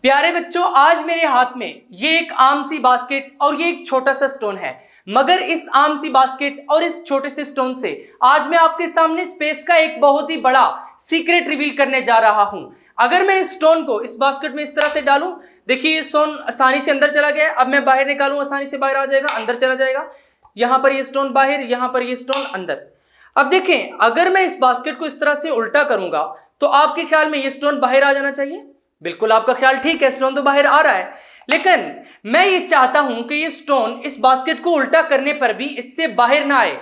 प्यारे बच्चों, आज मेरे हाथ में ये एक आम सी बास्केट और ये एक छोटा सा स्टोन है। मगर इस आम सी बास्केट और इस छोटे से स्टोन से आज मैं आपके सामने स्पेस का एक बहुत ही बड़ा सीक्रेट रिवील करने जा रहा हूं। अगर मैं इस स्टोन को इस बास्केट में इस तरह से डालूं, देखिए ये स्टोन आसानी से अंदर चला गया है। अब मैं बाहर निकालूं, आसानी से बाहर आ जाएगा, अंदर चला जाएगा। यहां पर ये स्टोन बाहर, यहां पर ये स्टोन अंदर। अब देखें, अगर मैं इस बास्केट को इस तरह से उल्टा करूंगा तो आपके ख्याल में ये स्टोन बाहर आ जाना चाहिए। बिल्कुल आपका ख्याल ठीक है, स्टोन तो बाहर आ रहा है। लेकिन मैं ये चाहता हूं कि ये स्टोन इस बास्केट को उल्टा करने पर भी इससे बाहर ना आए।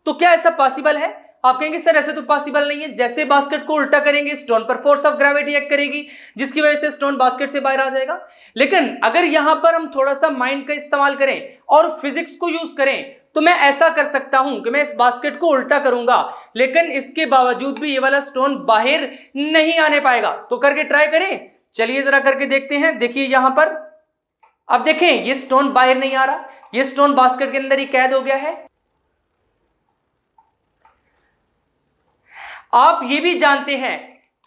तो क्या ऐसा पॉसिबल है? आप कहेंगे सर ऐसे तो पॉसिबल नहीं है। जैसे बास्केट को उल्टा करेंगे स्टोन पर फोर्स ऑफ ग्रेविटी एक्ट करेगी, जिसकी वजह से स्टोन बास्केट से बाहर आ जाएगा। लेकिन अगर यहां पर हम थोड़ा सा माइंड का इस्तेमाल करें और फिजिक्स को यूज करें तो मैं ऐसा कर सकता हूं कि मैं इस बास्केट को उल्टा करूंगा, लेकिन इसके बावजूद भी ये वाला स्टोन बाहर नहीं आने पाएगा। तो करके ट्राई करें, चलिए जरा करके देखते हैं। देखिए यहां पर, अब देखें ये स्टोन बाहर नहीं आ रहा, ये स्टोन बास्केट के अंदर ही कैद हो गया है। आप ये भी जानते हैं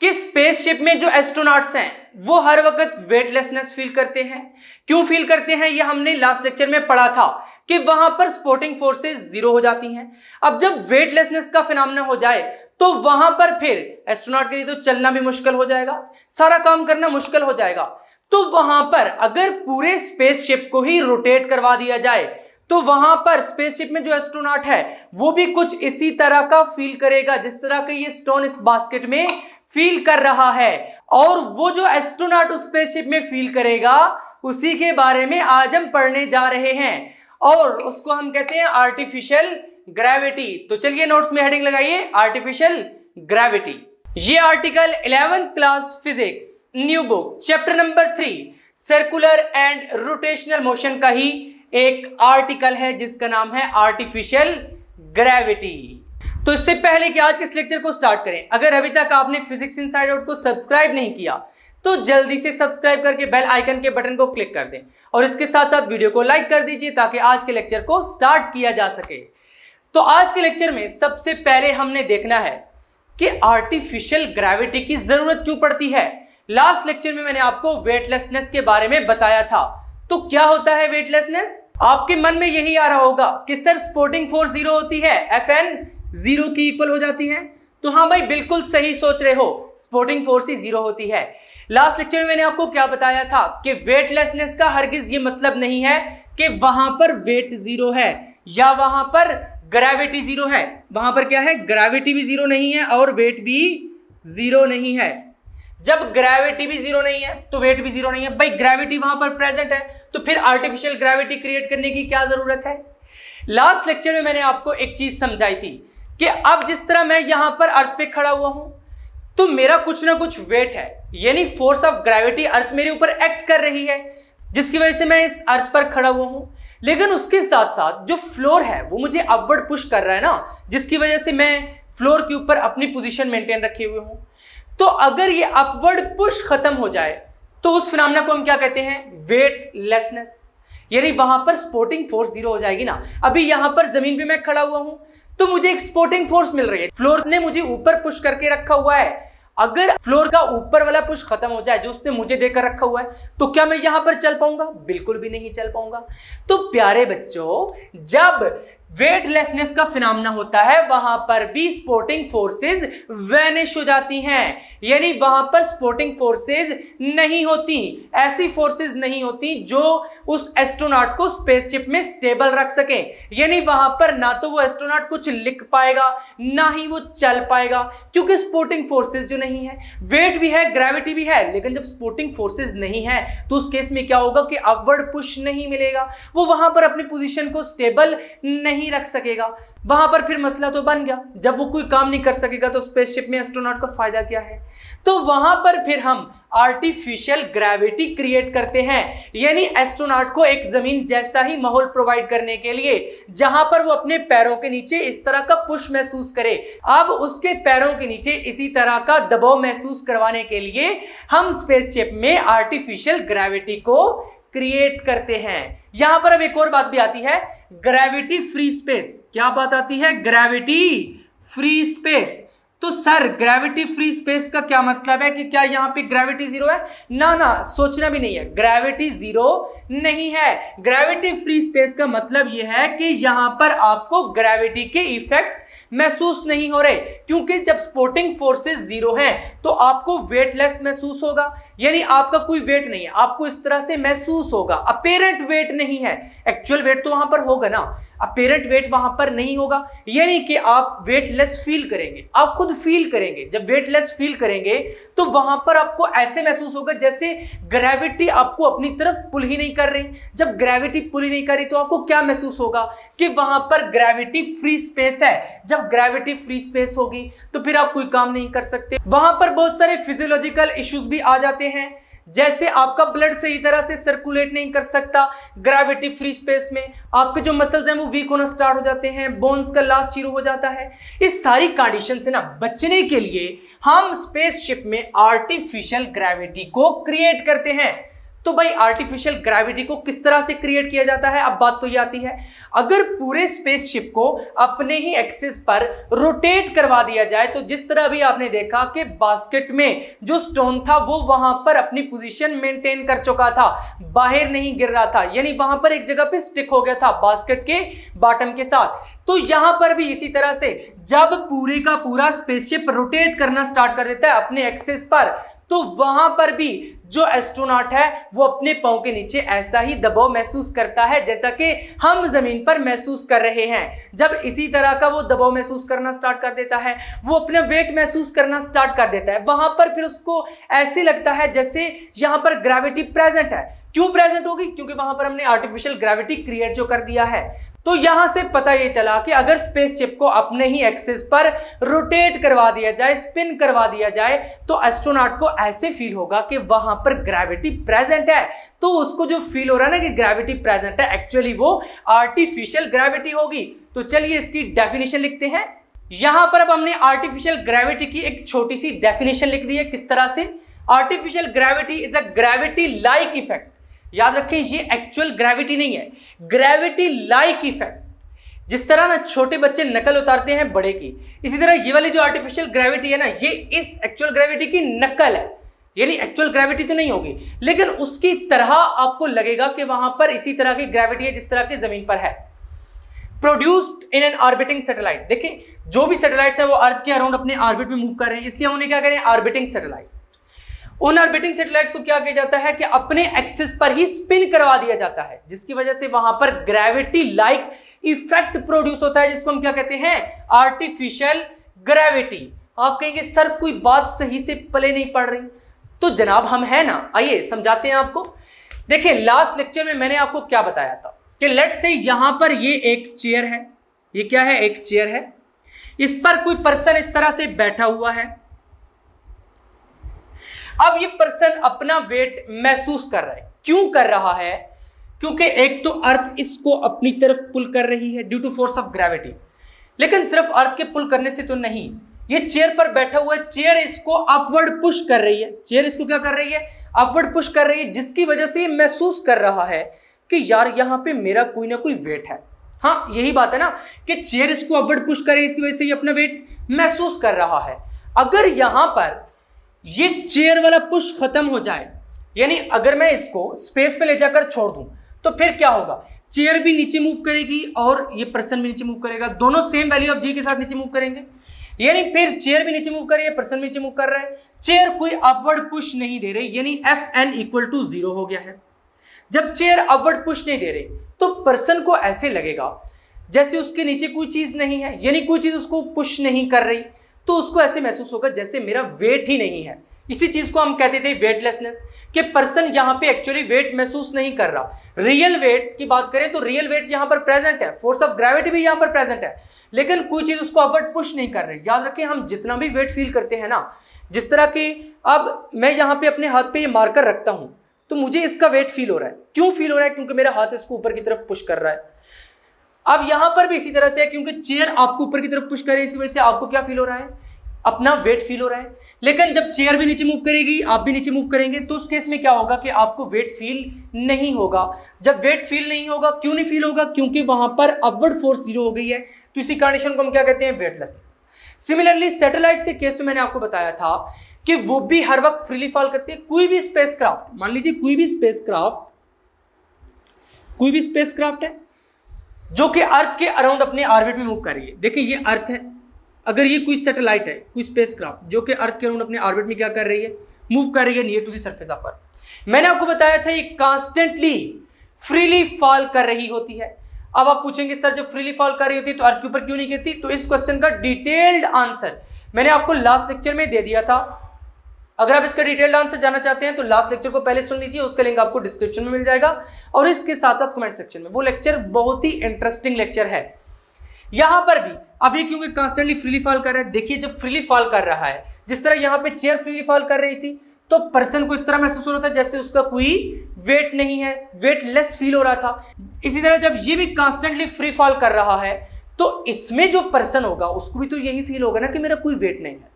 कि स्पेसशिप में जो एस्ट्रोनॉट्स हैं वो हर वक्त वेटलेसनेस फील करते हैं। क्यों फील करते हैं, ये हमने लास्ट लेक्चर में पढ़ा था कि वहां पर सपोर्टिंग फोर्सेस जीरो हो जाती हैं। अब जब वेटलेसनेस का फिनोमेना हो जाए तो वहां पर फिर एस्ट्रोनॉट के लिए तो चलना भी मुश्किल हो जाएगा, सारा काम करना मुश्किल हो जाएगा। तो वहां पर अगर पूरे स्पेसशिप को ही रोटेट करवा दिया जाए तो वहां पर स्पेसशिप में जो एस्ट्रोनॉट है वो भी कुछ इसी तरह का फील करेगा जिस तरह के ये स्टोन इस बास्केट में फील कर रहा है। और वो जो एस्ट्रोनॉट उस स्पेसशिप में फील करेगा उसी के बारे में आज हम पढ़ने जा रहे हैं, और उसको हम कहते हैं आर्टिफिशियल ग्रेविटी। तो चलिए नोट्स में हेडिंग लगाइए, आर्टिफिशियल ग्रेविटी। ये article 11th class physics new book chapter number 3 circular and rotational motion का ही एक आर्टिकल है जिसका नाम है आर्टिफिशियल ग्रेविटी। तो इससे पहले कि आज के इस लेक्चर को स्टार्ट करें, अगर अभी तक आपने फिजिक्स इनसाइड आउट को सब्सक्राइब नहीं किया तो जल्दी से सब्सक्राइब करके बेल आइकन के बटन को क्लिक कर दें और इसके साथ साथ वीडियो को लाइक कर दीजिए ताकि आज के लेक्चर को स्टार्ट किया जा सके। तो आज के लेक्चर में सबसे पहले हमने देखना है कि आर्टिफिशियल ग्रेविटी की जरूरत क्यों पड़ती है। लास्ट लेक्चर में मैंने आपको वेटलेसनेस के बारे में बताया था। तो क्या होता है वेटलेसनेस? आपके मन में यही आ रहा होगा कि सर सपोर्टिंग फोर्स जीरो होती है, Fn जीरो की इक्वल हो जाती है। तो हाँ भाई, बिल्कुल सही सोच रहे हो, सपोर्टिंग फोर्स ही जीरो होती है। लास्ट लेक्चर में मैंने आपको क्या बताया था कि वेटलेसनेस का हरगिज ये मतलब नहीं है कि वहां पर वेट जीरो है या वहां पर ग्रेविटी जीरो है। वहां पर क्या है, ग्रेविटी भी जीरो नहीं है और वेट भी जीरो नहीं है। जब ग्रेविटी भी जीरो नहीं है तो वेट भी जीरो नहीं है। भाई ग्रेविटी वहां पर प्रेजेंट है तो फिर आर्टिफिशियल ग्रेविटी क्रिएट करने की क्या जरूरत है। लास्ट लेक्चर में मैंने आपको एक चीज समझाई थी कि अब जिस तरह मैं यहां पर अर्थ पे खड़ा हुआ हूं तो मेरा कुछ ना कुछ वेट है, यानी फोर्स ऑफ ग्रेविटी अर्थ मेरे ऊपर एक्ट कर रही है जिसकी वजह से मैं इस अर्थ पर खड़ा हुआ हूं। लेकिन उसके साथ साथ जो फ्लोर है वो मुझे अपवर्ड पुश कर रहा है ना, जिसकी वजह से मैं फ्लोर के ऊपर अपनी पोजीशन मेंटेन रखे हुए हूं। तो अगर ये अपवर्ड पुश खत्म हो जाए तो उस फिनोमेना को हम क्या कहते हैं, वेटलेसनेस। यानी वहां पर सपोर्टिंग फोर्स जीरो हो जाएगी ना। अभी यहां पर जमीन पे मैं खड़ा हुआ हूं तो मुझे एक सपोर्टिंग फोर्स मिल रही है, फ्लोर ने मुझे ऊपर पुश करके रखा हुआ है। अगर फ्लोर का ऊपर वाला पुश खत्म हो जाए जो उसने मुझे देकर रखा हुआ है तो क्या मैं यहां पर चल पाऊंगा? बिल्कुल भी नहीं चल पाऊंगा। तो प्यारे बच्चों, जब वेटलेसनेस का फिनोमेना होता है वहां पर भी सपोर्टिंग फोर्सेस वैनिश हो जाती हैं, यानी वहां पर सपोर्टिंग फोर्सेस नहीं होती, ऐसी फोर्सेस नहीं होती जो उस एस्ट्रोनॉट को स्पेसशिप में स्टेबल रख सके। यानी वहां पर ना तो वो एस्ट्रोनॉट कुछ लिख पाएगा ना ही वो चल पाएगा, क्योंकि सपोर्टिंग फोर्सेस जो नहीं है, वेट भी है ग्रेविटी भी है, लेकिन जब सपोर्टिंग फोर्सेस नहीं है तो उस केस में क्या होगा कि अपवर्ड पुश नहीं मिलेगा, वो वहां पर अपनी पोजीशन को स्टेबल नहीं रख सकेगा। वहां पर फिर मसला तो बन गया, जब वो कोई काम नहीं कर सकेगा तो स्पेसशिप में एस्ट्रोनॉट का फायदा क्या है। तो वहां पर फिर हम आर्टिफिशियल ग्रेविटी क्रिएट करते हैं, यानी एस्ट्रोनॉट को एक जमीन जैसा ही माहौल प्रोवाइड करने के लिए जहां पर वो अपने पैरों के नीचे इस तरह का पुश महसूस करे। अब उसके पैरों के नीचे इसी तरह का दबाव महसूस करवाने के लिए हम स्पेसशिप में आर्टिफिशियल ग्रेविटी को क्रिएट करते हैं। यहां पर अब एक और बात भी आती है, ग्रेविटी फ्री स्पेस। क्या बात आती है? Gravity free space. तो सर ग्रेविटी फ्री स्पेस का क्या मतलब है कि क्या यहां पे ग्रेविटी जीरो है? ना ना, सोचना भी नहीं है, ग्रेविटी जीरो नहीं है। ग्रेविटी फ्री स्पेस का मतलब यह है कि यहां पर आपको ग्रेविटी के इफेक्ट्स महसूस नहीं हो रहे, क्योंकि जब सपोर्टिंग फोर्सेस जीरो हैं तो आपको वेटलेस महसूस होगा, यानी आपका कोई वेट नहीं है, आपको इस तरह से महसूस होगा। अपेरेंट वेट नहीं है, एक्चुअल वेट तो वहां पर होगा ना, अपेरेंट वेट वहां पर नहीं होगा, यानी कि आप वेटलेस फील करेंगे, आप खुद फील करेंगे। जब वेटलेस फील करेंगे तो वहां पर आपको ऐसे महसूस होगा जैसे ग्रेविटी आपको अपनी तरफ पुल ही नहीं कर रही। जब ग्रेविटी पुल ही नहीं कर रही तो आपको क्या महसूस होगा कि वहां पर ग्रेविटी फ्री स्पेस है। जब ग्रेविटी फ्री स्पेस होगी तो फिर आप कोई काम नहीं कर सकते। वहां पर बहुत सारे फिजियोलॉजिकल इश्यूज भी आ जाते हैं, जैसे आपका ब्लड सही तरह से सर्कुलेट नहीं कर सकता ग्रेविटी फ्री स्पेस में, आपके जो मसल्स हैं वो वीक होना स्टार्ट हो जाते हैं, बोन्स का लॉस शुरू हो जाता है। इस सारी कंडीशन से ना बचने के लिए हम स्पेसशिप में आर्टिफिशियल ग्रेविटी को क्रिएट करते हैं। तो भाई आर्टिफिशियल ग्रेविटी को किस तरह से क्रिएट किया जाता है? अब बात तो ये आती है, अगर पूरे स्पेसशिप को अपने ही एक्सिस पर रोटेट करवा दिया जाए तो जिस तरह भी आपने देखा कि बास्केट में जो स्टोन था वो वहां पर अपनी पोजीशन मेंटेन कर चुका था, बाहर नहीं गिर रहा था, यानी वहां पर एक जगह पे स्टिक हो गया था बास्केट के बॉटम के साथ। तो यहां पर भी इसी तरह से जब पूरे का पूरा स्पेसशिप रोटेट करना स्टार्ट कर देता है अपने एक्सिस पर, तो वहां पर भी जो एस्ट्रोनॉट है वो अपने पांव के नीचे ऐसा ही दबाव महसूस करता है जैसा कि हम जमीन पर महसूस कर रहे हैं। जब इसी तरह का वो दबाव महसूस करना स्टार्ट कर देता है, वो अपना वेट महसूस करना स्टार्ट कर देता है, वहां पर फिर उसको ऐसे लगता है जैसे यहां पर ग्रेविटी प्रेजेंट है। क्यों प्रेजेंट होगी? क्योंकि वहां पर हमने आर्टिफिशियल ग्रेविटी क्रिएट जो कर दिया है। तो यहां से पता ये चला कि अगर स्पेसशिप को अपने ही एक्सिस पर रोटेट करवा दिया जाए, स्पिन करवा दिया जाए, तो एस्ट्रोनॉट को ऐसे फील होगा कि वहां पर ग्रेविटी प्रेजेंट है। तो उसको जो फील हो रहा है ना कि ग्रेविटी प्रेजेंट है, एक्चुअली वो आर्टिफिशियल ग्रेविटी होगी। तो चलिए इसकी डेफिनेशन लिखते हैं। यहां पर अब हमने आर्टिफिशियल ग्रेविटी की एक छोटी सी डेफिनेशन लिख दी है। किस तरह से? Artificial gravity is a gravity like effect. याद रखें ये एक्चुअल ग्रेविटी नहीं है, ग्रेविटी लाइक इफेक्ट। जिस तरह ना छोटे बच्चे नकल उतारते हैं बड़े की, इसी तरह ये वाली जो आर्टिफिशियल ग्रेविटी है ना, ये इस एक्चुअल ग्रेविटी की नकल है, यानी एक्चुअल ग्रेविटी तो नहीं होगी लेकिन उसकी तरह आपको लगेगा कि वहां पर इसी तरह की ग्रेविटी है जिस तरह की जमीन पर है। Produced in an orbiting satellite. देखिए जो भी सैटेलाइट्स हैं वो अर्थ के अराउंड अपने ऑर्बिट में मूव कर रहे हैं, इसलिए उन्हें क्या करें? Orbiting satellite. उन ऑर्बिटिंग सैटेलाइट्स को क्या किया जाता है कि अपने एक्सिस पर ही स्पिन करवा दिया जाता है, जिसकी वजह से वहां पर ग्रेविटी लाइक इफेक्ट प्रोड्यूस होता है, जिसको हम क्या कहते हैं? Artificial gravity. आप कहेंगे सर कोई बात सही से पले नहीं पड़ रही, तो जनाब हम है ना, आइए समझाते हैं आपको। देखिए लास्ट लेक्चर में मैंने आपको क्या बताया था कि लेट्स से यहां पर ये एक चेयर है, ये क्या है? एक चेयर है, इस पर कोई पर्सन इस तरह से बैठा हुआ है। अब ये पर्सन अपना वेट महसूस कर रहा है। क्यों कर रहा है? क्योंकि एक तो अर्थ इसको अपनी तरफ पुल कर रही है due to force of gravity, लेकिन सिर्फ अर्थ के पुल करने से तो नहीं, ये चेयर पर बैठा हुआ है, चेयर इसको अपवर्ड पुश कर रही है। चेयर इसको क्या कर रही है? अपवर्ड पुश कर रही है, जिसकी वजह से ये महसूस कर रहा है कि यार यहां पे मेरा कोई ना कोई वेट है। हाँ यही बात है ना कि चेयर इसको अपवर्ड पुश कर रही है, इसकी वजह से ये अपना वेट महसूस कर रहा है। अगर यहां पर ये चेयर वाला पुश खत्म हो जाए, यानी अगर मैं इसको स्पेस पे ले जाकर छोड़ दूं, तो फिर क्या होगा? चेयर भी नीचे मूव करेगी और ये पर्सन भी नीचे मूव करेगा, दोनों सेम वैल्यू ऑफ जी के साथ नीचे मूव करेंगे, यानी फिर चेयर भी नीचे मूव कर रही है, पर्सन भी नीचे मूव कर रहा है, चेयर कोई अपवर्ड पुश नहीं दे रही, यानी Fn इक्वल टू 0 हो गया है। जब चेयर अपवर्ड पुश नहीं दे रही तो पर्सन को ऐसे लगेगा जैसे उसके नीचे कोई चीज नहीं है, यानी कोई चीज उसको पुश नहीं कर रही, तो उसको ऐसे महसूस होगा जैसे मेरा वेट ही नहीं है। इसी चीज को हम कहते थे वेटलेसनेस, कि पर्सन यहां पे एक्चुअली वेट महसूस नहीं कर रहा। रियल वेट की बात करें तो रियल वेट यहां पर प्रेजेंट है, फोर्स ऑफ ग्रेविटी भी यहां पर प्रेजेंट है, लेकिन कोई चीज उसको अपवर्ड पुश नहीं कर रही। याद रखें हम जितना भी वेट फील करते हैं ना, जिस तरह के अब मैं यहां पे अपने हाथ पे ये मार्कर रखता हूं तो मुझे इसका वेट फील हो रहा है। क्यों फील हो रहा है? क्योंकि मेरा हाथ इसको ऊपर की तरफ पुश कर रहा है। अब यहां पर भी इसी तरह से है, क्योंकि चेयर आपको ऊपर की तरफ पुश कर रही है, इसी वजह से आपको क्या फील हो रहा है? अपना वेट फील हो रहा है। लेकिन जब चेयर भी नीचे मूव करेगी, आप भी नीचे मूव करेंगे, तो उस केस में क्या होगा कि आपको वेट फील नहीं होगा। जब वेट फील नहीं होगा, क्यों नहीं फील होगा? क्योंकि वहां पर अपवर्ड फोर्स 0 हो गई है। तो इसी कंडीशन को हम क्या कहते हैं? वेटलेसनेस। सिमिलरली सैटेलाइट्स के केस में मैंने आपको बताया था कि वो भी हर वक्त फ्रीली फॉल करते हैं। कोई भी स्पेसक्राफ्ट, मान लीजिए कोई भी स्पेसक्राफ्ट है जो कि अर्थ के अराउंड अपने ऑर्बिट में मूव कर रही है। देखिए ये अर्थ है, अगर ये कोई सैटेलाइट है, कोई स्पेसक्राफ्ट जो कि अर्थ के अराउंड अपने ऑर्बिट में क्या कर रही है, मूव कर रही है near to the surface of earth. मैंने आपको बताया था ये कॉन्स्टेंटली फ्रीली फॉल कर रही होती है। अब आप पूछेंगे सर जब फ्रीली फॉल कर रही होती है तो अर्थ के ऊपर क्यों नहीं गिरती? तो इस क्वेश्चन का डिटेल्ड आंसर मैंने आपको लास्ट लेक्चर में दे दिया था। अगर आप इसका डिटेल्ड आंसर जानना चाहते हैं तो लास्ट लेक्चर को पहले सुन लीजिए, उसका लिंक आपको डिस्क्रिप्शन में मिल जाएगा और इसके साथ साथ कमेंट सेक्शन में। वो लेक्चर बहुत ही इंटरेस्टिंग लेक्चर है। यहां पर भी अभी क्योंकि कॉन्स्टेंटली फ्रीली फॉल कर रहा है, देखिए जब फ्रीली फॉल कर रहा है, जिस तरह यहां पे चेयर फ्रीली फॉल कर रही थी तो पर्सन को इस तरह महसूस हो रहा था जैसे उसका कोई वेट नहीं है, वेटलेस फील हो रहा था। इसी तरह जब ये भी कॉन्स्टेंटली फ्री फॉल कर रहा है तो इसमें जो पर्सन होगा उसको भी तो यही फील होगा ना कि मेरा कोई वेट नहीं है।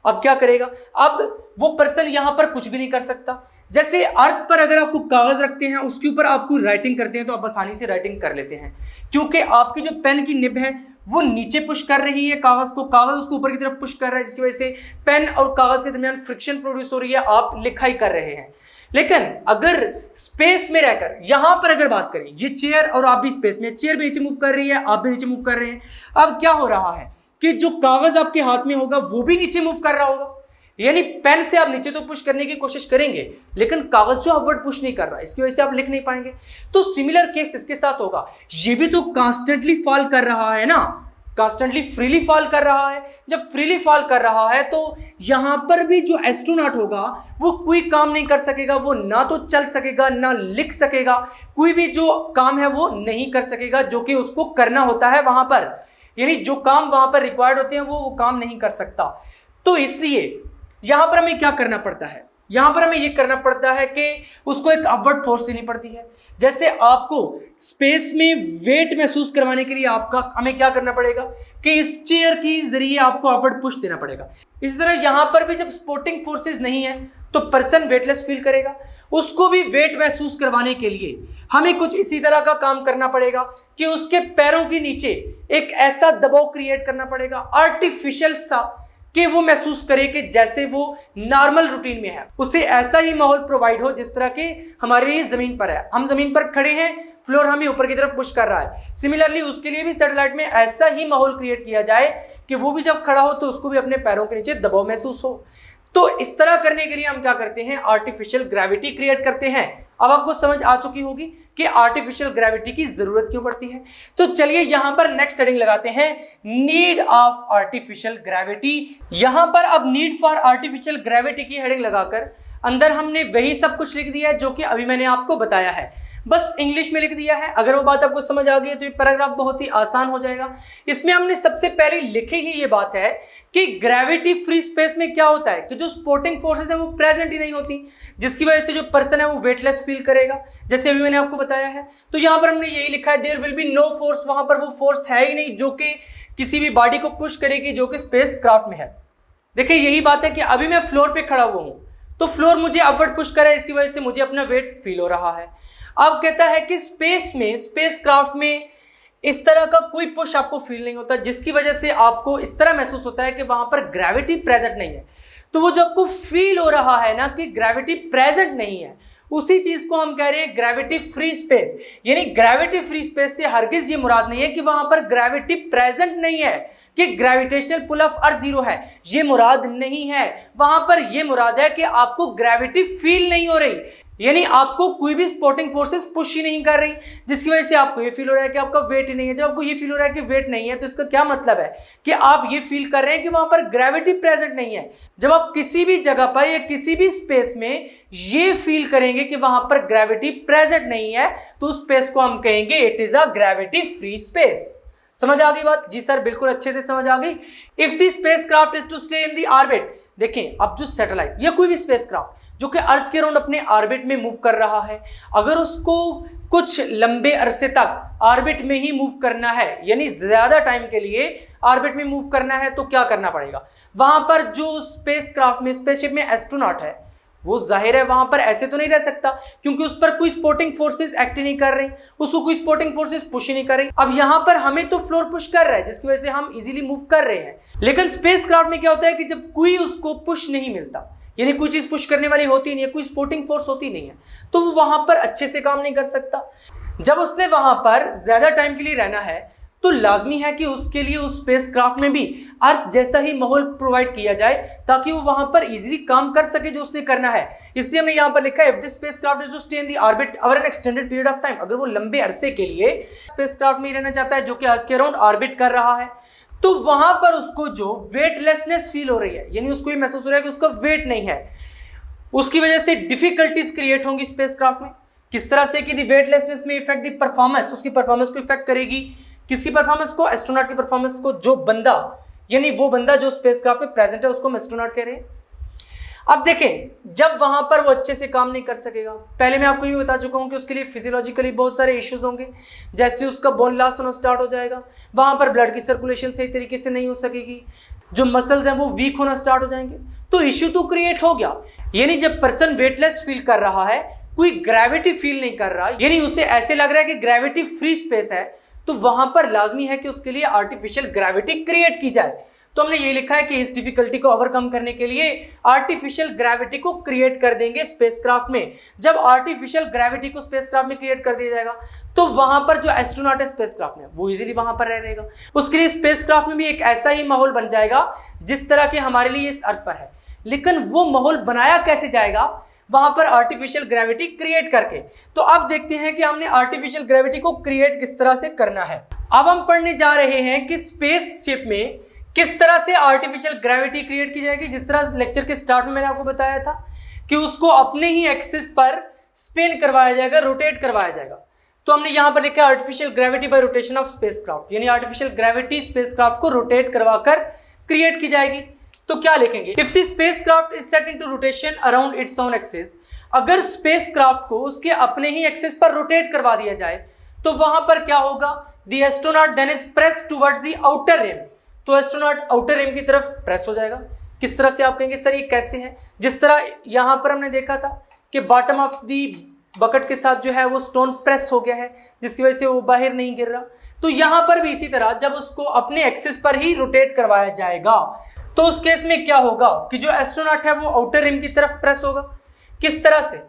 अब क्या करेगा? अब वो पर्सन यहां पर कुछ भी नहीं कर सकता। जैसे अर्थ पर अगर आपको कागज रखते हैं, उसके ऊपर आपको राइटिंग करते हैं तो आप आसानी से राइटिंग कर लेते हैं, क्योंकि आपकी जो पेन की निब है वो नीचे पुश कर रही है कागज को, कागज उसको ऊपर की तरफ पुश कर रहा है, जिसकी वजह से पेन और कागज के दरमियान फ्रिक्शन प्रोड्यूस हो रही है, आप लिखाई कर रहे हैं। लेकिन अगर स्पेस में रहकर यहां पर अगर बात करें, ये चेयर और आप भी स्पेस में, चेयर भी नीचे मूव कर रही है, आप भी नीचे मूव कर रहे हैं। अब क्या हो रहा है कि जो कागज आपके हाथ में होगा वो भी नीचे मूव कर रहा होगा, यानी पेन से आप नीचे तो पुश करने की कोशिश करेंगे लेकिन कागज जो अपवर्ड पुश नहीं कर रहा, इसकी वजह से आप लिख नहीं पाएंगे। तो सिमिलर केस इसके साथ होगा, ये भी तो कॉन्स्टेंटली फॉल कर रहा है ना, कॉन्स्टेंटली फ्रीली फॉल कर रहा है। जब फ्रीली फॉल कर रहा है तो यहां पर भी जो एस्ट्रोनॉट होगा वो कोई काम नहीं कर सकेगा, वो ना तो चल सकेगा ना लिख सकेगा, कोई भी जो काम है वो नहीं कर सकेगा जो कि उसको करना होता है वहां पर, यानी जो काम वहां पर रिक्वायर्ड होते हैं वो काम नहीं कर सकता। तो इसलिए यहां पर हमें क्या करना पड़ता है? यहां पर हमें यह करना पड़ता है कि उसको एक अपवर्ड फोर्स देनी पड़ती है। जैसे आपको स्पेस में वेट महसूस करवाने के लिए हमें क्या करना पड़ेगा कि इस चेयर की जरिए आपको अपवर्ड पुश देना पड़ेगा। इसी तरह यहां पर भी जब सपोर्टिंग फोर्सेस नहीं है तो पर्सन वेटलेस फील करेगा, उसको भी वेट महसूस करवाने के लिए हमें कुछ इसी तरह का काम करना पड़ेगा कि उसके पैरों के नीचे एक ऐसा दबाव क्रिएट करना पड़ेगा आर्टिफिशियल सा कि वो महसूस करे कि जैसे वो नॉर्मल रूटीन में है, उसे ऐसा ही माहौल प्रोवाइड हो जिस तरह के हमारे लिए जमीन पर है। हम जमीन पर खड़े हैं, फ्लोर हमें ऊपर की तरफ पुश कर रहा है, सिमिलरली उसके लिए भी सैटेलाइट में ऐसा ही माहौल क्रिएट किया जाए कि वो भी जब खड़ा हो तो उसको भी अपने पैरों के नीचे दबाव महसूस हो। तो इस तरह करने के लिए हम क्या करते हैं? आर्टिफिशियल ग्रेविटी क्रिएट करते हैं। अब आपको समझ आ चुकी होगी कि आर्टिफिशियल ग्रेविटी की जरूरत क्यों पड़ती है। तो चलिए यहां पर नेक्स्ट हेडिंग लगाते हैं, नीड ऑफ आर्टिफिशियल ग्रेविटी। यहां पर अब नीड फॉर आर्टिफिशियल ग्रेविटी की हेडिंग लगाकर अंदर हमने वही सब कुछ लिख दिया है जो कि अभी मैंने आपको बताया है, बस इंग्लिश में लिख दिया है। अगर वो बात आपको समझ आ गई है तो ये पैराग्राफ बहुत ही आसान हो जाएगा। इसमें हमने सबसे पहले लिखी ही ये बात है कि ग्रेविटी फ्री स्पेस में क्या होता है कि जो सपोर्टिंग फोर्सेस है वो प्रेजेंट ही नहीं होती, जिसकी वजह से जो पर्सन है वो वेटलेस फील करेगा, जैसे अभी मैंने आपको बताया है। तो यहाँ पर हमने यही लिखा है, there will be no force, वहां पर वो फोर्स है ही नहीं जो कि किसी भी बॉडी को पुश करेगी जो कि स्पेस क्राफ्ट में है। देखिए यही बात है कि अभी मैं फ्लोर पे खड़ा हुआ हूँ तो फ्लोर मुझे अपवर्ड पुश कर रहा है, इसकी वजह से मुझे अपना वेट फील हो रहा है। अब कहता है कि स्पेस में, स्पेस क्राफ्ट में इस तरह का कोई पुश आपको फील नहीं होता, जिसकी वजह से आपको इस तरह महसूस होता है कि वहां पर ग्रेविटी प्रेजेंट नहीं है। तो वो जो आपको फील हो रहा है ना कि ग्रेविटी प्रेजेंट नहीं है, उसी चीज को हम कह रहे हैं ग्रेविटी फ्री स्पेस। यानी ग्रेविटी फ्री स्पेस से हरगिज ये मुराद नहीं है कि वहां पर ग्रेविटी प्रेजेंट नहीं है, कि gravitational pull of earth zero है, ये मुराद नहीं है। वहां पर ये मुराद है कि आपको ग्रेविटी फील नहीं हो रही, यानी आपको कोई भी सपोर्टिंग फोर्सेस पुश ही नहीं कर रही, जिसकी वजह से आपको ये फील हो रहा है कि आपका वेट ही नहीं है। जब आपको ये फील हो रहा है कि वेट नहीं है तो इसका क्या मतलब है कि आप ये फील कर रहे हैं कि वहां पर ग्रेविटी प्रेजेंट नहीं है। जब आप किसी भी जगह पर या किसी भी स्पेस में ये फील करेंगे कि वहां पर ग्रेविटी प्रेजेंट नहीं है तो उस स्पेस को हम कहेंगे it is a gravity free space. समझ आ गई बात? जी सर बिल्कुल अच्छे से समझ आ गई। If the spacecraft is to stay in the orbit, देखिए अब जो सैटेलाइट या कोई भी स्पेसक्राफ्ट जो कि अर्थ के अराउंड अपने ऑर्बिट में मूव कर रहा है, अगर उसको कुछ लंबे अरसे तक ऑर्बिट में ही मूव करना है, यानी ज्यादा टाइम के लिए ऑर्बिट में मूव करना है, तो क्या करना पड़ेगा? वहां पर जो स्पेसक्राफ्ट में, स्पेसशिप में एस्ट्रोनॉट है वो जाहिर है वहां पर ऐसे तो नहीं रह सकता, क्योंकि उस पर कोई सपोर्टिंग फोर्सेस एक्ट नहीं कर रही, उसको कोई सपोर्टिंग फोर्सेस पुश ही नहीं कर रही। अब यहां पर हमें तो फ्लोर पुश कर रहा है, जिसकी वजह से हम इजीली मूव कर रहे हैं। लेकिन स्पेसक्राफ्ट में क्या होता है कि जब कोई उसको पुश नहीं मिलता, यानी कोई चीज पुश करने वाली होती नहीं है, कोई सपोर्टिंग फोर्स होती नहीं है, तो वो वहां पर अच्छे से काम नहीं कर सकता। जब उसने वहां पर ज्यादा टाइम के लिए रहना है तो लाजमी है कि उसके लिए उस स्पेसक्राफ्ट में भी अर्थ जैसा ही माहौल प्रोवाइड किया जाए, ताकि वो वहां पर इजीली काम कर सके जो उसने करना है। इसलिए हमने यहां पर लिखा है, if the spacecraft is to stay in the orbit over an extended period of time, अगर वो लंबे अरसे के लिए स्पेसक्राफ्ट में ही रहना चाहता है जो कि अर्थ के अराउंड ऑर्बिट कर रहा है, तो वहां पर उसको जो वेटलेसनेस फील हो रही है, यानी उसको ये महसूस हो रहा है कि उसका वेट नहीं है, उसकी वजह से डिफिकल्टीज क्रिएट होंगी स्पेसक्राफ्ट में। किस तरह से कि द वेटलेसनेस में इफेक्ट द परफॉर्मेंस, उसकी परफॉर्मेंस को इफेक्ट करेगी। किसकी परफॉर्मेंस को? एस्ट्रोनॉट की परफॉर्मेंस को। जो बंदा, यानी वो बंदा जो स्पेसक्राफ्ट में प्रेजेंट है, उसको हम एस्ट्रोनॉट कह रहे हैं। अब देखें, जब वहां पर वो अच्छे से काम नहीं कर सकेगा, पहले मैं आपको ये बता चुका हूं कि उसके लिए फिजियोलॉजिकली बहुत सारे इश्यूज होंगे, जैसे उसका बोन लॉस होना स्टार्ट हो जाएगा, वहां पर ब्लड की सर्कुलेशन सही तरीके से नहीं हो सकेगी, जो मसल्स हैं वो वीक होना स्टार्ट हो जाएंगे, तो इश्यू तो क्रिएट हो गया। यानी जब पर्सन वेटलेस फील कर रहा है, कोई ग्रेविटी फील नहीं कर रहा, यानी उसे ऐसे लग रहा है कि ग्रेविटी फ्री स्पेस है, तो वहां पर लाजमी है कि उसके लिए आर्टिफिशियल ग्रेविटी क्रिएट की जाए। तो हमने ये लिखा है कि इस डिफिकल्टी को ओवरकम करने के लिए आर्टिफिशियल ग्रेविटी को क्रिएट कर देंगे स्पेसक्राफ्ट में। जब आर्टिफिशियल ग्रेविटी को स्पेसक्राफ्ट में क्रिएट कर दिया जाएगा, तो वहां पर जो एस्ट्रोनॉट है स्पेसक्राफ्ट में, वो इजीली वहां पर रहेगा। उसके लिए स्पेसक्राफ्ट में भी एक ऐसा ही माहौल बन जाएगा जिस तरह के हमारे लिए इस अर्थ पर है। लेकिन वो माहौल बनाया कैसे जाएगा? वहां पर आर्टिफिशियल ग्रेविटी क्रिएट करके। तो अब देखते हैं कि हमने आर्टिफिशियल ग्रेविटी को क्रिएट किस तरह से करना है। अब हम पढ़ने जा रहे हैं कि स्पेसशिप में किस तरह से आर्टिफिशियल ग्रेविटी क्रिएट की जाएगी। जिस तरह लेक्चर के स्टार्ट में मैंने आपको बताया था कि उसको अपने ही एक्सिस पर स्पिन करवाया जाएगा, रोटेट करवाया जाएगा। तो हमने यहां पर लिखा artificial gravity bye rotation of spacecraft, यानी आर्टिफिशियल ग्रेविटी स्पेसक्राफ्ट को रोटेट करवाकर क्रिएट की जाएगी। तो क्या लिखेंगे? If the spacecraft is set into rotation around its own axis, अगर स्पेसक्राफ्ट को उसके अपने ही एक्सिस पर रोटेट करवा दिया जाए, तो वहां पर क्या होगा? The astronaut then is pressed towards the outer rim, तो एस्ट्रोनॉट आउटर रिम की तरफ प्रेस हो जाएगा। किस तरह से? आप कहेंगे सर ये कैसे है? जिस तरह यहां पर हमने देखा था कि बॉटम ऑफ द बकेट के साथ जो है वो स्टोन प्रेस हो गया है, जिसकी वजह से वो बाहर नहीं गिर रहा, तो यहां पर भी इसी तरह जब उसको अपने एक्सिस पर ही रोटेट करवाया जाएगा, तो उस केस में क्या होगा कि जो एस्ट्रोनॉट है वो आउटर रिम की तरफ प्रेस होगा। किस तरह से?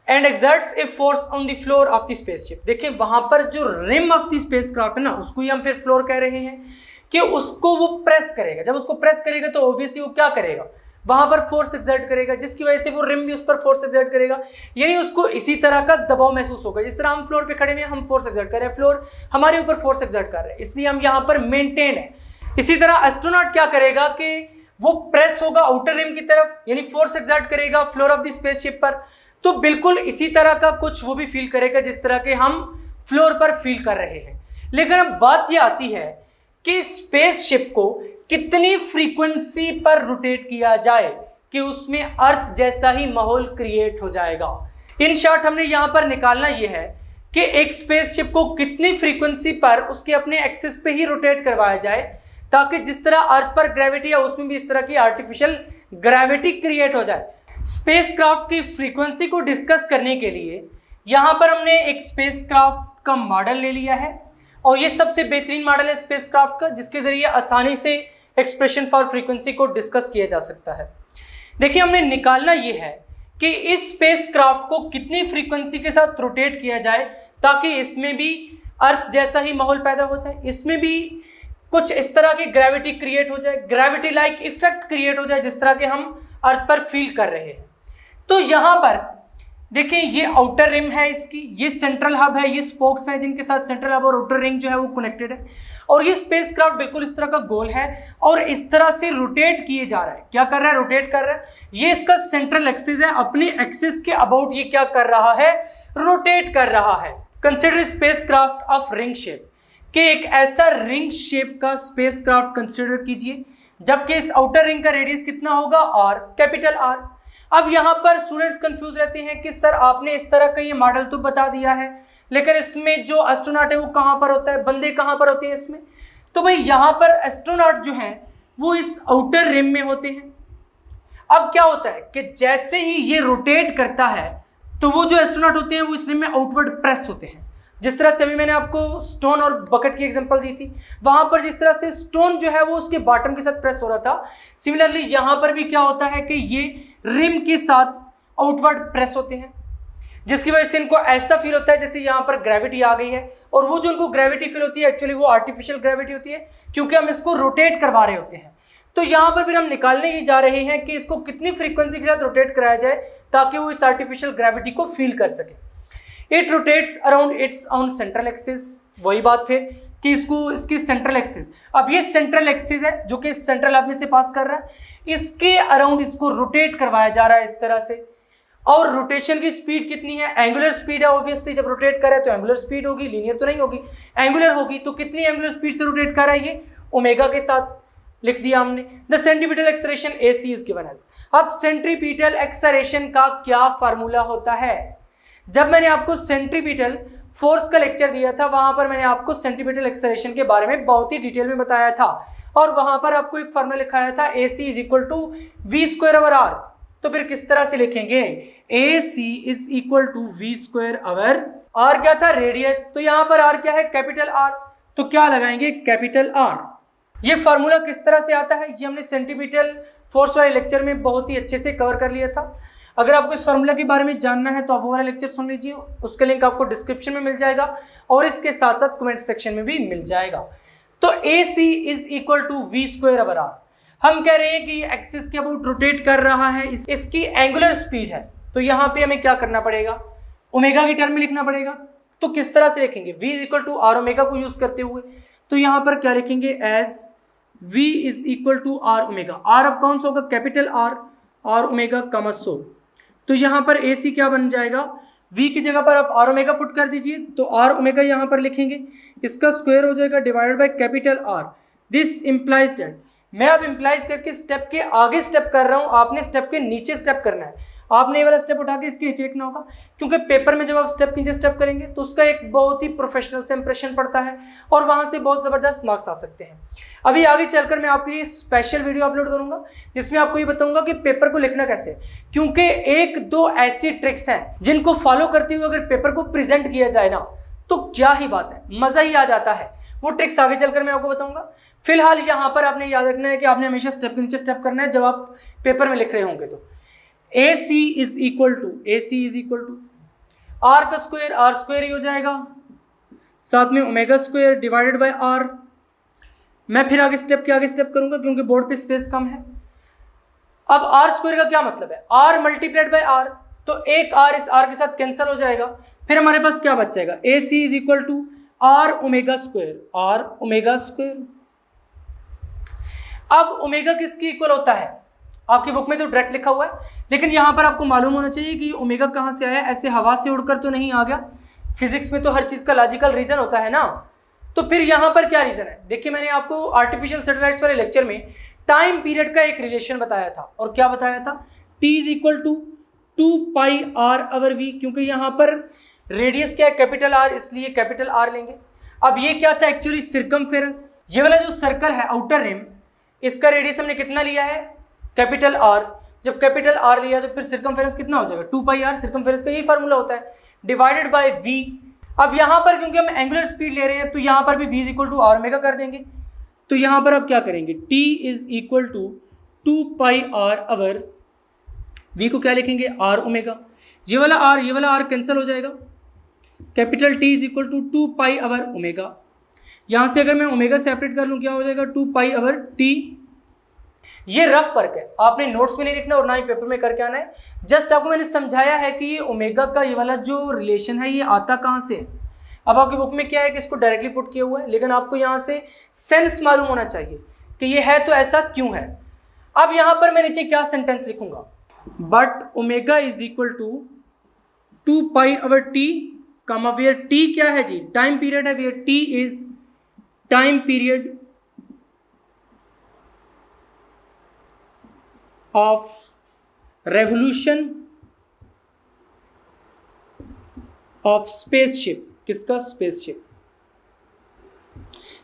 And exerts a force on the floor of the spaceship. देखिए वहां पर जो रिम ऑफ द स्पेसक्राफ्ट है ना, उसको ही हम फिर फ्लोर कह रहे हैं, कि उसको वो प्रेस करेगा। जब उसको प्रेस करेगा तो ऑब्वियसली वो क्या करेगा? वहां पर फोर्स एक्सर्ट करेगा, जिसकी वजह से वो रिम भी उस पर फोर्स एक्सर्ट करेगा, यानी उसको इसी तरह का दबाव महसूस होगा। जिस तरह हम फ्लोर पे खड़े हैं, हम फोर्स एक्सर्ट कर रहे हैं, फ्लोर हमारे ऊपर फोर्स एक्सर्ट कर रहे हैं, इसलिए हम यहाँ पर मेंटेन है। इसी तरह एस्ट्रोनॉट क्या करेगा कि वो प्रेस होगा आउटर रिम की तरफ, यानी फोर्स एक्सर्ट करेगा फ्लोर ऑफ द स्पेसशिप पर, तो बिल्कुल इसी तरह का कुछ वो भी फील करेगा जिस तरह के हम फ्लोर पर फील कर रहे हैं। लेकिन अब बात ये आती है कि स्पेसशिप को कितनी फ्रीक्वेंसी पर रोटेट किया जाए कि उसमें अर्थ जैसा ही माहौल क्रिएट हो जाएगा। इन शॉर्ट हमने यहां पर निकालना यह है कि एक स्पेसशिप को कितनी फ्रीक्वेंसी पर उसके अपने एक्सिस पे ही रोटेट करवाया जाए, ताकि जिस तरह अर्थ पर ग्रेविटी है उसमें भी इस तरह की आर्टिफिशियल ग्रेविटी क्रिएट हो जाए। स्पेसक्राफ्ट की फ्रीक्वेंसी को डिस्कस करने के लिए यहां पर हमने एक स्पेसक्राफ्ट का मॉडल ले लिया है, और ये सबसे बेहतरीन मॉडल है स्पेसक्राफ्ट का, जिसके जरिए आसानी से एक्सप्रेशन फॉर फ्रीक्वेंसी को डिस्कस किया जा सकता है। देखिए हमने निकालना ये है कि इस स्पेसक्राफ्ट को कितनी फ्रीक्वेंसी के साथ रोटेट किया जाए ताकि इसमें भी अर्थ जैसा ही माहौल पैदा हो जाए, इसमें भी कुछ इस तरह की ग्रेविटी क्रिएट हो जाए, ग्रेविटी लाइक इफेक्ट क्रिएट हो जाए जिस तरह के हम अर्थ पर फील कर रहे हैं। तो यहां पर देखें, ये आउटर रिम है इसकी, ये सेंट्रल हब है, ये स्पोक्स हैं जिनके साथ सेंट्रल हब और आउटर रिंग जो है वो कनेक्टेड है, और ये स्पेसक्राफ्ट बिल्कुल इस तरह का गोल है और इस तरह से रोटेट किए जा रहा है। क्या कर रहा है? रोटेट कर रहा है। ये इसका सेंट्रल एक्सिस है, अपने एक्सिस के अबाउट ये क्या कर रहा है? रोटेट कर रहा है। Consider spacecraft of ring shape, कि एक ऐसा रिंग शेप का स्पेसक्राफ्ट कंसिडर कीजिए, जबकि इस आउटर रिंग का रेडियस कितना होगा? R, capital R. अब यहाँ पर स्टूडेंट्स कंफ्यूज रहते हैं कि सर आपने इस तरह का ये मॉडल तो बता दिया है, लेकिन इसमें जो एस्ट्रोनॉट है वो कहाँ पर होता है, बंदे कहाँ पर होते हैं इसमें? तो भाई यहाँ पर एस्ट्रोनॉट जो है वो इस आउटर रिम में होते हैं। अब क्या होता है कि जैसे ही ये रोटेट करता है तो वो जो एस्ट्रोनॉट होते हैं वो इस रिम में आउटवर्ड प्रेस होते हैं। जिस तरह से अभी मैंने आपको स्टोन और बकेट की एग्जांपल दी थी, वहां पर जिस तरह से स्टोन जो है वो उसके बॉटम के साथ प्रेस हो रहा था, सिमिलरली यहां पर भी क्या होता है कि ये रिम के साथ आउटवर्ड प्रेस होते हैं, जिसकी वजह से इनको ऐसा फील होता है जैसे यहाँ पर ग्रेविटी आ गई है। और वो जो इनको ग्रेविटी फील होती है एक्चुअली वो आर्टिफिशियल ग्रेविटी होती है, क्योंकि हम इसको रोटेट करवा रहे होते हैं। तो यहाँ पर फिर हम निकालने ही जा रहे हैं कि इसको कितनी फ्रीक्वेंसी के साथ रोटेट कराया जाए ताकि वो इस आर्टिफिशियल ग्रेविटी को फील कर सके। It rotates around its on central axis, वही बात फिर कि इसको इसकी सेंट्रल एक्सिस, अब ये सेंट्रल एक्सिस है जो कि सेंट्रल आप में से पास कर रहा है, इसके अराउंड इसको रोटेट करवाया जा रहा है इस तरह से। और रोटेशन की स्पीड कितनी है? एंगुलर स्पीड है ऑब्वियसली, जब रोटेट कर रहा है तो एंगुलर स्पीड होगी, लीनियर तो नहीं होगी, एंगुलर होगी। तो कितनी एंगुलर स्पीड से रोटेट कर रहा है ये? ओमेगा के साथ लिख दिया हमने। The centripetal acceleration AC is given as. अब सेंट्रीपिटल एक्सेलरेशन का क्या फार्मूला होता है? जब मैंने आपको सेंट्रीपिटल फोर्स का लेक्चर दिया था वहां पर मैंने आपको सेंट्रीपिटल एक्सेलरेशन के बारे में बहुत ही डिटेल में बताया था, और वहां पर आपको एक फार्मूला लिखाया था AC is equal to V²/R। तो फिर किस तरह से लिखेंगे? AC is equal to V²/R। R क्या था? रेडियस। तो यहां पर R क्या है? Capital R। तो क्या लगाएंगे? Capital R। ये फार्मूला किस तरह से आता है ये हमने सेंट्रीपिटल फोर्स वाले लेक्चर में बहुत ही अच्छे से कवर कर लिया था। अगर आपको इस फार्मूला के बारे में जानना है तो आप वो वाला लेक्चर सुन लीजिए, उसका लिंक आपको डिस्क्रिप्शन में मिल जाएगा और इसके साथ साथ कमेंट सेक्शन में भी मिल जाएगा। तो AC is equal to V²/R। हम कह रहे हैं कि एक्सिस के अबाउट रोटेट कर रहा है, इसकी एंगुलर स्पीड है, तो यहाँ पे हमें क्या करना पड़ेगा? ओमेगा की टर्म में लिखना पड़ेगा। तो किस तरह से लिखेंगे? V is equal to R omega को यूज करते हुए। तो यहाँ पर क्या लिखेंगे? As V is equal to R omega. R अब कौन सा होगा? Capital R omega comma so. तो यहाँ पर AC क्या बन जाएगा? V की जगह पर आप R ओमेगा पुट कर दीजिए, तो R ओमेगा यहाँ पर लिखेंगे, इसका स्क्वायर हो जाएगा divided by capital R। This implies that, मैं अब इम्प्लाइज करके स्टेप के आगे स्टेप कर रहा हूँ, आपने स्टेप के नीचे स्टेप करना है। आपने ये वाला स्टेप उठा के इसके नीचे लिखना होगा, क्योंकि पेपर में जब आप स्टेप नीचे स्टेप करेंगे तो उसका एक बहुत ही प्रोफेशनल से इंप्रेशन पड़ता है और वहां से बहुत ज़बरदस्त मार्क्स आ सकते हैं। अभी आगे चलकर मैं आपके लिए स्पेशल वीडियो अपलोड करूंगा जिसमें आपको ये बताऊंगा कि पेपर को लिखना कैसे है, क्योंकि एक दो ऐसी ट्रिक्स हैं जिनको फॉलो करते हुए अगर पेपर को प्रेजेंट किया जाए ना तो क्या ही बात है, मज़ा ही आ जाता है। वो ट्रिक्स आगे चलकर मैं आपको बताऊंगा। फिलहाल यहाँ पर आपने याद रखना है कि आपने हमेशा स्टेप के नीचे स्टेप करना है जब आप पेपर में लिख रहे होंगे। तो AC is equal to R का स्क्वायर R स्क्वायर ही हो जाएगा, साथ में omega square divided by R। मैं फिर आगे स्टेप के आगे स्टेप करूंगा क्योंकि बोर्ड पे स्पेस कम है। अब R स्क्वायर का क्या मतलब है? R मल्टीप्लाइड बाय R, तो एक R इस R के साथ कैंसिल हो जाएगा। फिर हमारे पास क्या बच जाएगा? AC is equal to R omega square. अब ओमेगा किसकी इक्वल होता है? आपकी बुक में तो डायरेक्ट लिखा हुआ है, लेकिन यहाँ पर आपको मालूम होना चाहिए कि ओमेगा कहाँ से आया। ऐसे हवा से उड़कर तो नहीं आ गया, फिजिक्स में तो हर चीज़ का लॉजिकल रीज़न होता है ना। तो फिर यहाँ पर क्या रीज़न है? देखिए, मैंने आपको आर्टिफिशियल सैटेलाइट्स वाले लेक्चर में टाइम पीरियड का एक रिलेशन बताया था, और क्या बताया था? T is equal to 2πr/v, क्योंकि यहाँ पर रेडियस क्या है? कैपिटल R, इसलिए कैपिटल R लेंगे। अब ये क्या था एक्चुअली? सर्कमफेरेंस। ये वाला जो सर्कल है आउटर रिम, इसका रेडियस हमने कितना लिया है? Capital R। जब कैपिटल R लिया तो फिर सर्कमफेरेंस कितना हो जाएगा? 2πr। सर्कमफेरेंस का यही फार्मूला होता है, डिवाइडेड बाय V। अब यहाँ पर क्योंकि हम एंगुलर स्पीड ले रहे हैं तो यहाँ पर भी V is equal to R omega कर देंगे। तो यहाँ पर अब क्या करेंगे? T is equal to 2πr/, V को क्या लिखेंगे? R omega. ये वाला R कैंसिल हो जाएगा, capital T is equal to 2πr omega. यहाँ से अगर मैं ओमेगा सेपरेट कर लूँ क्या हो जाएगा? 2πr/T। ये रफ फर्क है, आपने नोट्स में नहीं लिखना और ना ही पेपर में करके आना है। जस्ट आपको मैंने समझाया है कि ये ओमेगा का ये वाला जो रिलेशन है ये आता कहाँ से है। अब आपकी बुक में क्या है कि इसको डायरेक्टली पुट किया हुआ है, लेकिन आपको यहाँ से सेंस मालूम होना चाहिए कि ये है तो ऐसा क्यों है। अब यहाँ पर मैं नीचे क्या सेंटेंस लिखूंगा? But omega is equal to 2πr/T, where T क्या है जी? टाइम पीरियड है, where T is time period of revolution of spaceship. किसका? स्पेसशिप।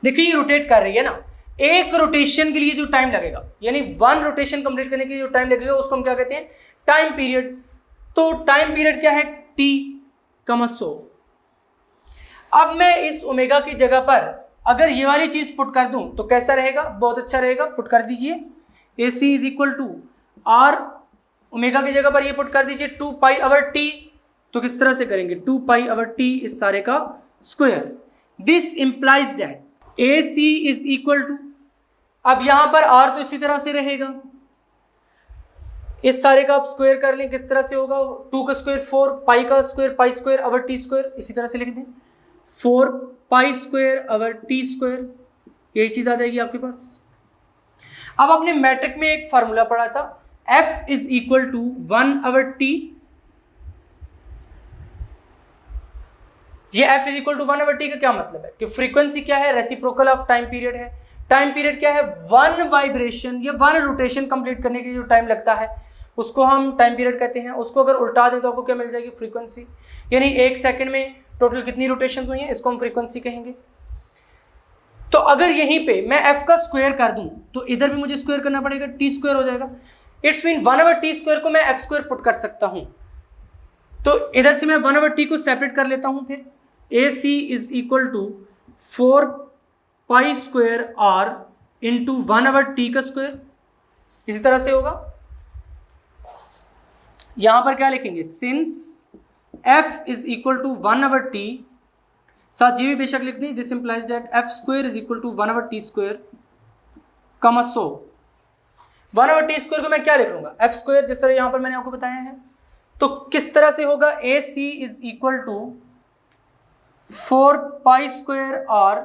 देखिए ये रोटेट कर रही है ना, एक रोटेशन के लिए जो टाइम लगेगा, यानी 1 रोटेशन कंप्लीट करने के लिए जो टाइम लगेगा उसको हम क्या कहते हैं, टाइम पीरियड। तो टाइम पीरियड क्या है, t, 100। अब मैं इस ओमेगा की जगह पर अगर ये वाली चीज पुट कर दूं तो कैसा रहेगा, बहुत अच्छा रहेगा। पुट कर दीजिए AC is equal to R, omega की जगह पर ये पुट कर दीजिए 2 पाई आवर t। तो किस तरह से करेंगे, 2 पाई आवर t इस सारे का square. This implies that AC is equal to, अब यहां पर R तो इसी तरह से रहेगा, इस सारे का आप स्क्वायर कर लें, किस तरह से होगा, 2 का स्क्वायर 4, पाई का square pi square over t square, इसी तरह से लिख दें 4 pi square over t square, यही चीज आ जाएगी आपके पास। अब आपने मैट्रिक में एक फार्मूला पढ़ा था, F is equal to 1 over t। ये F is equal to 1 over t का क्या मतलब है कि फ्रीक्वेंसी क्या है, रेसिप्रोकल ऑफ टाइम पीरियड है। टाइम पीरियड क्या है, 1 वाइब्रेशन या 1 रोटेशन कंप्लीट करने के लिए जो टाइम लगता है उसको हम टाइम पीरियड कहते हैं। उसको अगर उल्टा दें तो आपको क्या मिल जाएगी, फ्रीक्वेंसी। यानी 1 सेकंड में टोटल कितनी रोटेशन हुई हैं, इसको हम फ्रीक्वेंसी कहेंगे। तो अगर यहीं पे मैं F का स्क्वायर कर दूं तो इधर भी मुझे स्क्वायर करना पड़ेगा, t स्क्वायर हो जाएगा। It's mean 1 over t square को मैं F स्क्वायर पुट कर सकता हूं। तो इधर से मैं 1 आवर t को सेपरेट कर लेता हूं, फिर AC is equal to 4 pi square R into 1 over t का स्क्वायर, इसी तरह से होगा। यहां पर क्या लिखेंगे, since F is equal to 1 over t, साथ ये भी बेशक लिख दें, this implies that F square is equal to 1 over t square, comma 100। 1 over t square को मैं क्या लिख लूंगा, F स्क्वायर, जिस तरह यहां पर मैंने आपको बताया है। तो किस तरह से होगा, AC is equal to 4 pi square R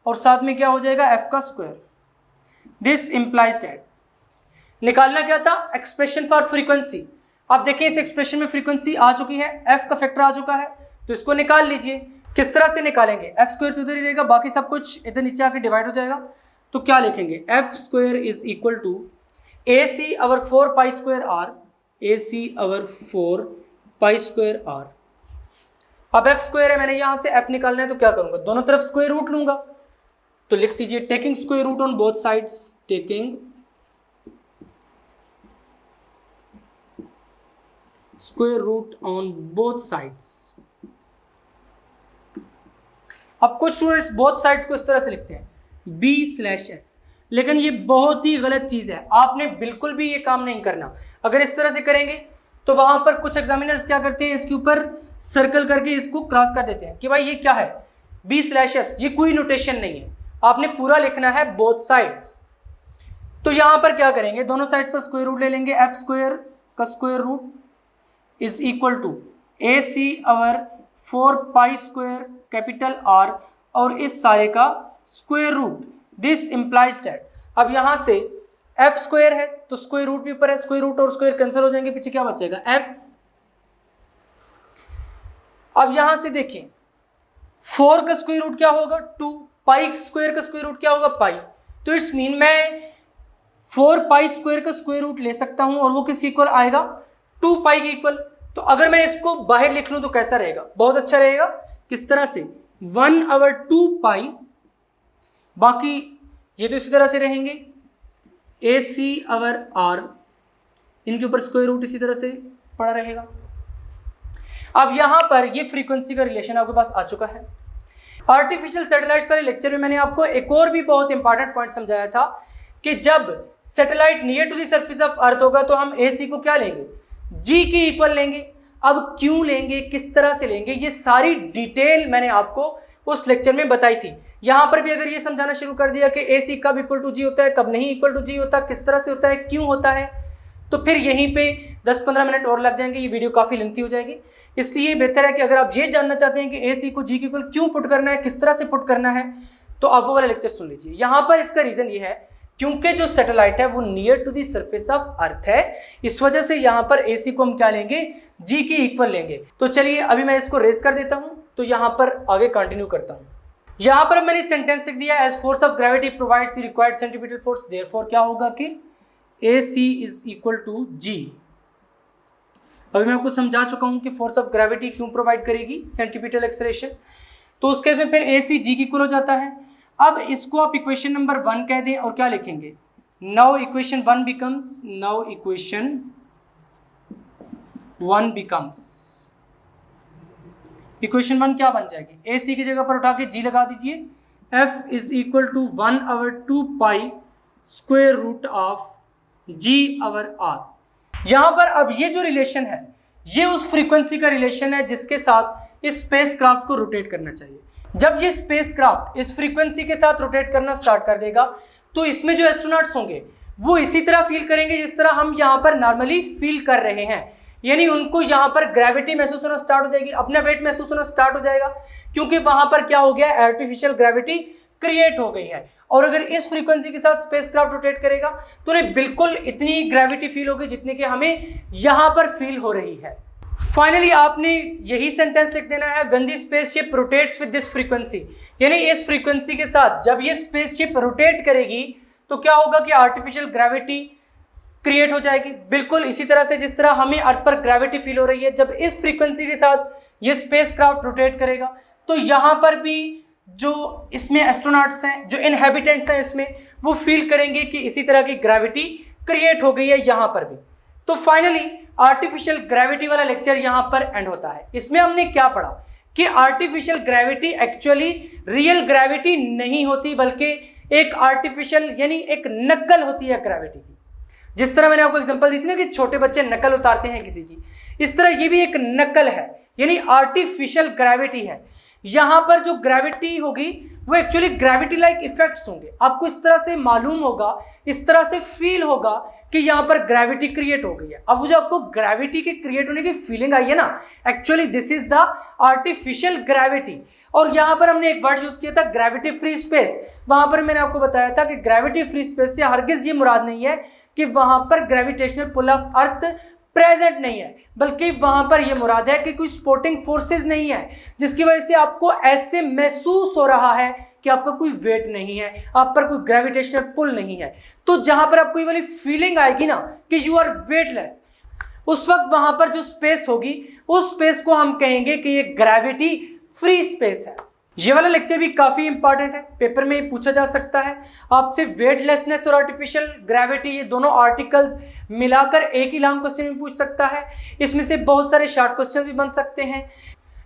और साथ में क्या हो जाएगा, F का स्क्वायर। दिस इंप्लाइज दैट, निकालना क्या था, एक्सप्रेशन फॉर फ्रीक्वेंसी। आप देखिए इस एक्सप्रेशन में फ्रीक्वेंसी आ चुकी है, F का फैक्टर आ चुका है, तो इसको निकाल लीजिए। किस तरह से निकालेंगे, F स्क्वायर तो उधर ही रहेगा, बाकी सब कुछ इधर नीचे आके डिवाइड हो जाएगा। तो क्या लिखेंगे, F square is equal to AC over 4 pi square R, AC over 4 pi square R। अब F स्क्वायर है, मैंने यहां से F निकालना है, तो क्या करूंगा, दोनों तरफ स्क्वायर रूट लूंगा। तो लिख दीजिए taking square root on both sides, taking square root on both sides. अब कुछ स्टूडेंट्स बोथ साइड्स को इस तरह से लिखते हैं B/S, लेकिन ये बहुत ही गलत चीज है, आपने बिल्कुल भी ये काम नहीं करना। अगर इस तरह से करेंगे तो वहां पर कुछ एग्जामिनर्स क्या करते हैं, इसके ऊपर सर्कल करके इसको क्रॉस कर देते हैं कि भाई ये क्या है, B/S, ये कोई नोटेशन नहीं है, आपने पूरा लिखना है बोथ साइड्स। तो यहां पर क्या करेंगे, दोनों साइड्स पर स्क्वायर रूट ले लेंगे, F स्क्वायर का square root is equal to AC over 4 pi square capital R और इस सारे का square root. This implies that, अब यहां से F स्क्वायर है तो स्क्वायर रूट भी ऊपर है, स्क्वायर रूट और स्क्वायर कैंसिल हो जाएंगे, पीछे क्या बचेगा, F। अब यहां से देखिए 4 का स्क्वायर रूट क्या होगा, 2, पाई स्क्वायर का स्क्वायर रूट क्या होगा, पाई। तो इट्स मीन मैं 4 पाई स्क्वायर का स्क्वायर रूट ले सकता हूं और वो किस इक्वल आएगा, 2 पाई के इक्वल। तो अगर मैं इसको बाहर लिख लूं तो कैसा रहेगा, बहुत अच्छा रहेगा। किस तरह से, 1 आवर 2 पाई, बाकी ये तो इसी तरह से रहेंगे, AC आवर R, इनके ऊपर स्क्वायर रूट इसी तरह से पड़ा रहेगा। अब यहां पर ये फ्रीक्वेंसी का रिलेशन आपके पास आ चुका है। आर्टिफिशियल सैटेलाइट्स वाले लेक्चर में मैंने आपको एक और भी बहुत इंपॉर्टेंट पॉइंट समझाया था कि जब satellite near to the surface of earth होगा तो हम AC को क्या लेंगे, G की इक्वल लेंगे। अब क्यों लेंगे, किस तरह से लेंगे, ये सारी डिटेल मैंने आपको उस लेक्चर में बताई थी। यहां पर भी अगर ये समझाना शुरू कर दिया कि AC कब इक्वल टू G होता है, कब नहीं इक्वल टू G होता, किस तरह से होता है, क्यों होता है, तो फिर यहीं पे 10-15 मिनट और लग जाएंगे, ये वीडियो काफ़ी लेंथी हो जाएगी। इसलिए बेहतर है कि अगर आप ये जानना चाहते हैं कि AC को G के इक्वल क्यों पुट करना है, किस तरह से पुट करना है, तो आप वो वाला लेक्चर सुन लीजिए। यहाँ पर इसका रीज़न ये है क्योंकि जो सैटेलाइट है वो near to the surface of earth है, इस वजह से यहाँ पर AC को हम क्या लेंगे, G की इक्वल लेंगे। तो चलिए अभी मैं इसको रेस कर देता हूँ, तो यहाँ पर आगे कंटिन्यू करता हूँ। यहाँ पर मैंने सेंटेंस लिख दिया, as force of gravity provides the required centripetal force, therefore क्या होगा कि AC is equal to G। अभी मैं आपको समझा चुका हूं कि फोर्स ऑफ ग्रेविटी क्यों प्रोवाइड करेगी सेंट्रीपिटल एक्सेलरेशन, तो उस केस में फिर AC G की इक्वल हो जाता है। अब इसको आप इक्वेशन नंबर 1 कह दें और क्या लिखेंगे, now equation 1 becomes, now equation 1 becomes, equation 1 क्या बन जाएगी, ए सी की जगह पर उठा के जी लगा दीजिए, F is equal to 1/2 pi square root of G over R. यहां पर अब ये जो रिलेशन है ये उस फ्रीक्वेंसी का रिलेशन है जिसके साथ इस स्पेस क्राफ्ट को रोटेट करना चाहिए। जब ये स्पेस क्राफ्ट इस फ्रीक्वेंसी के साथ रोटेट करना स्टार्ट कर देगा तो इसमें जो एस्ट्रोनॉट्स होंगे वो इसी तरह फील करेंगे जिस तरह हम यहाँ पर नॉर्मली फील कर रहे हैं, यानी उनको यहाँ पर ग्रेविटी महसूस होना स्टार्ट हो जाएगी, अपना वेट महसूस होना स्टार्ट हो जाएगा, क्योंकि वहां पर क्या हो गया, आर्टिफिशियल ग्रेविटी क्रिएट हो गई है। और अगर इस फ्रीक्वेंसी के साथ स्पेसक्राफ्ट रोटेट करेगा तो उन्हें बिल्कुल इतनी ही ग्रेविटी फील होगी जितनी कि हमें यहां पर फील हो रही है। फाइनली आपने यही सेंटेंस लिख देना है, when the spaceship rotates with this frequency, यानी इस फ्रीक्वेंसी के साथ जब ये स्पेसशिप रोटेट करेगी तो क्या होगा कि आर्टिफिशियल ग्रेविटी क्रिएट हो जाएगी, बिल्कुल इसी तरह से जिस तरह हमें अर्थ पर ग्रेविटी फील हो रही है। जब इस फ्रीक्वेंसी के साथ ये स्पेसक्राफ्ट रोटेट करेगा तो यहाँ पर भी जो इसमें एस्ट्रोनॉट्स हैं, जो इनहेबिटेंट्स हैं इसमें, वो फील करेंगे कि इसी तरह की ग्रेविटी क्रिएट हो गई है यहाँ पर भी। तो फाइनली आर्टिफिशियल ग्रेविटी वाला लेक्चर यहाँ पर एंड होता है। इसमें हमने क्या पढ़ा कि artificial gravity actually real gravity नहीं होती, बल्कि एक आर्टिफिशियल यानी एक नकल होती है ग्रेविटी की। जिस तरह मैंने आपको एग्जांपल दी थी ना कि छोटे बच्चे नकल उतारते हैं किसी की, इस तरह ये भी एक नकल है, यानी आर्टिफिशियल ग्रेविटी है। यहां पर जो ग्रेविटी होगी वो एक्चुअली ग्रेविटी लाइक इफेक्ट्स होंगे। आपको इस तरह से मालूम होगा, इस तरह से फील होगा कि यहां पर ग्रेविटी क्रिएट हो गई है। अब वो जो आपको ग्रेविटी के क्रिएट होने की फीलिंग आई है ना, actually this is the artificial gravity. और यहां पर हमने एक वर्ड यूज किया था ग्रेविटी फ्री स्पेस। वहां पर मैंने आपको बताया था कि ग्रेविटी फ्री स्पेस से हरगिज ये मुराद नहीं है कि वहां पर gravitational pull of earth present नहीं है, बल्कि वहां पर यह मुराद है कि कोई सपोर्टिंग फोर्सेस नहीं है जिसकी वजह से आपको ऐसे महसूस हो रहा है कि आपका कोई वेट नहीं है, आप पर कोई ग्रेविटेशनल पुल नहीं है। तो जहां पर आपको ये वाली फीलिंग आएगी ना कि यू आर वेटलेस, उस वक्त वहां पर जो स्पेस होगी उस स्पेस को हम कहेंगे कि ये ग्रेविटी फ्री स्पेस है। ये वाला लेक्चर भी काफी इंपॉर्टेंट है, पेपर में पूछा जा सकता है आपसे। वेटलेसनेस और आर्टिफिशियल ग्रेविटी ये दोनों आर्टिकल्स मिलाकर एक ही लॉन्ग क्वेश्चन में पूछ सकता है। इसमें से बहुत सारे शॉर्ट क्वेश्चन भी बन सकते हैं।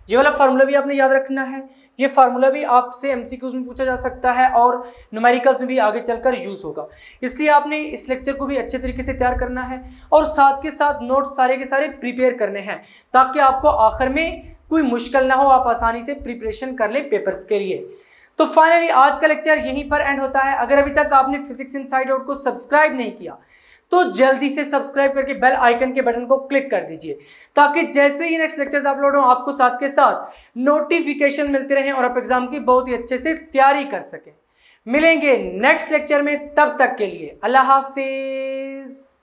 ये वाला फार्मूला भी आपने याद रखना है, ये फार्मूला भी आपसे एमसीक्यूज में पूछा जा सकता है और न्यूमेरिकल्स में भी आगे चलकर यूज होगा। इसलिए आपने इस लेक्चर को भी अच्छे तरीके से तैयार करना है और साथ के साथ नोट्स सारे के सारे प्रिपेयर करने हैं ताकि आपको आखिर में कोई मुश्किल ना हो, आप आसानी से प्रिपरेशन कर लें पेपर्स के लिए। तो फाइनली आज का लेक्चर यहीं पर एंड होता है। अगर अभी तक आपने फिजिक्स इनसाइड आउट को सब्सक्राइब नहीं किया तो जल्दी से सब्सक्राइब करके बेल आइकन के बटन को क्लिक कर दीजिए ताकि जैसे ही नेक्स्ट लेक्चर्स अपलोड हो आपको साथ के साथ नोटिफिकेशन मिलते रहें और आप एग्जाम की बहुत ही अच्छे से तैयारी कर सकें। मिलेंगे नेक्स्ट लेक्चर में, तब तक के लिए अल्लाह हाफिज।